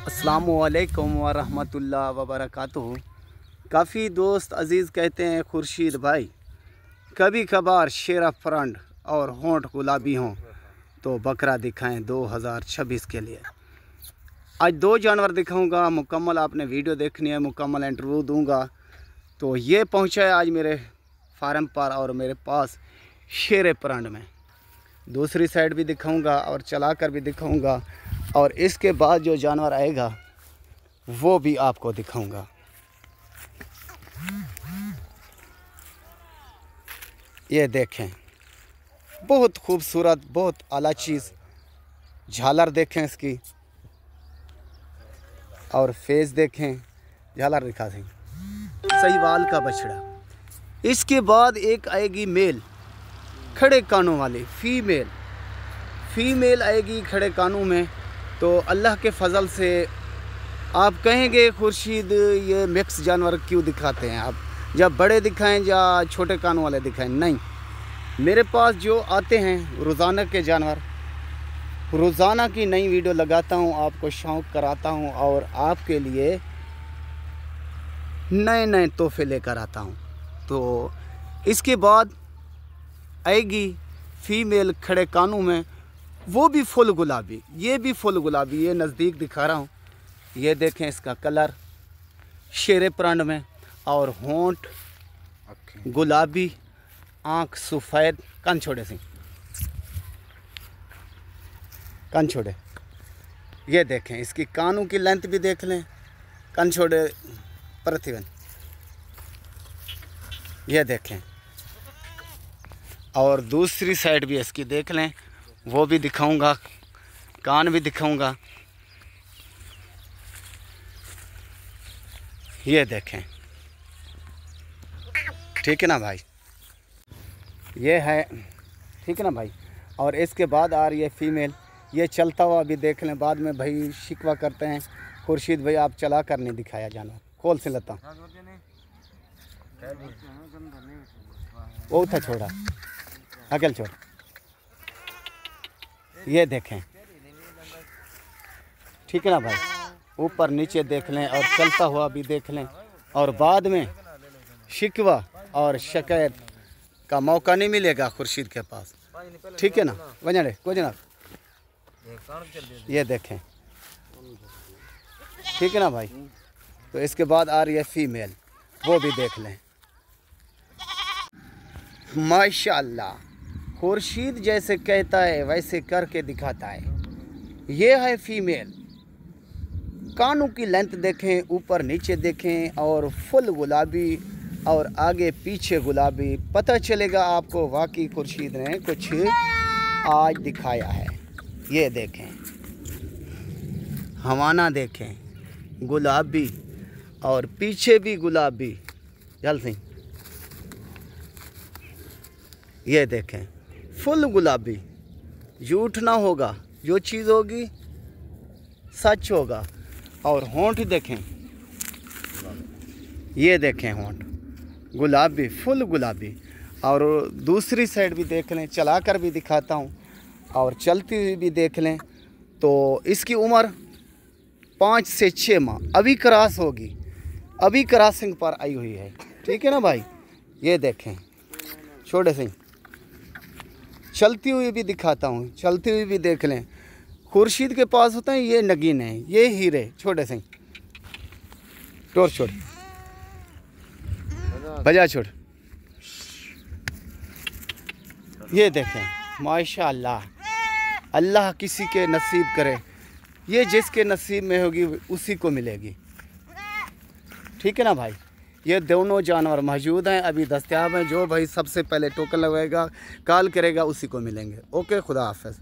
अस्सलामुअलैकुम वरहमतुल्लाह वबरकातुहू। काफ़ी दोस्त अज़ीज़ कहते हैं खुर्शीद भाई कभी कभार शेरा फ्रंट और होंठ गुलाबी हों तो बकरा दिखाएं 2026 के लिए। आज दो जानवर दिखाऊंगा, मुकम्मल आपने वीडियो देखनी है, मुकम्मल इंटरव्यू दूंगा। तो ये पहुंचा है आज मेरे फार्म पर और मेरे पास शेर फ्रंट में। दूसरी साइड भी दिखाऊंगा और चलाकर भी दिखाऊंगा और इसके बाद जो जानवर आएगा वो भी आपको दिखाऊंगा। ये देखें, बहुत खूबसूरत, बहुत आला चीज़। झालर देखें इसकी और फेस देखें, झालर दिखा दें, सहीवाल का बछड़ा। इसके बाद एक आएगी मेल खड़े कानों वाली, फीमेल आएगी खड़े कानों में। तो अल्लाह के फजल से आप कहेंगे खुर्शीद ये मिक्स जानवर क्यों दिखाते हैं आप, जब बड़े दिखाएं या छोटे कानों वाले दिखाएं? नहीं, मेरे पास जो आते हैं रोज़ाना के जानवर, रोज़ाना की नई वीडियो लगाता हूं, आपको शौक़ कराता हूं और आपके लिए नए नए तोहफे लेकर आता हूं। तो इसके बाद आएगी फीमेल खड़े कानों में, वो भी फुल गुलाबी, ये भी फुल गुलाबी। ये नज़दीक दिखा रहा हूँ, ये देखें इसका कलर शेरे फ्रंट में, और होंठ गुलाबी, आँख सफ़ेद। कान छोड़े सी, कान छोड़े। ये देखें इसकी कानों की लेंथ भी देख लें, कान छोड़े प्रतिवन। ये देखें और दूसरी साइड भी इसकी देख लें, वो भी दिखाऊंगा, कान भी दिखाऊंगा। ये देखें, ठीक है ना भाई, ये है, ठीक है ना भाई। और इसके बाद आ रही है फीमेल, ये चलता हुआ भी देख लें। बाद में भाई शिकवा करते हैं खुर्शीद भाई आप चला कर नहीं दिखाया जानवर, खोल से लता वो था छोड़ा, अकेल छोड़। ये देखें, ठीक है ना भाई, ऊपर नीचे देख लें और चलता हुआ भी देख लें। और बाद में शिकवा और शिकायत का मौका नहीं मिलेगा खुर्शीद के पास, ठीक है ना वजह को जनाब। ये देखें, ठीक है ना भाई। तो इसके बाद आ रही है फीमेल, वो भी देख लें। माशाअल्लाह, खुर्शीद जैसे कहता है वैसे करके दिखाता है। ये है फीमेल, कानों की लेंथ देखें, ऊपर नीचे देखें और फुल गुलाबी और आगे पीछे गुलाबी। पता चलेगा आपको वाकई खुर्शीद ने कुछ आज दिखाया है। ये देखें, हवाना देखें, गुलाबी और पीछे भी गुलाबी। जल्दी ये देखें, फुल गुलाबी। झूठ ना होगा, जो चीज़ होगी सच होगा। और होंठ देखें, ये देखें होंठ गुलाबी, फुल गुलाबी। और दूसरी साइड भी देख लें, चलाकर भी दिखाता हूँ और चलती हुई भी देख लें। तो इसकी उम्र 5 से 6 माह अभी क्रॉस होगी, अभी क्रॉसिंग पर आई हुई है, ठीक है ना भाई। ये देखें, छोटे से चलती हुई भी दिखाता हूँ, चलती हुई भी देख लें। खुर्शीद के पास होते हैं ये नगीन है, ये हीरे, छोटे से टोर छोड़, बजा छोड़। ये देखें माशाअल्लाह, अल्लाह किसी के नसीब करे, ये जिसके नसीब में होगी उसी को मिलेगी, ठीक है ना भाई। ये दोनों जानवर मौजूद हैं, अभी दस्तयाब हैं। जो भाई सबसे पहले टोकन लगवाएगा, कॉल करेगा, उसी को मिलेंगे। ओके, खुदा हाफ़िज़।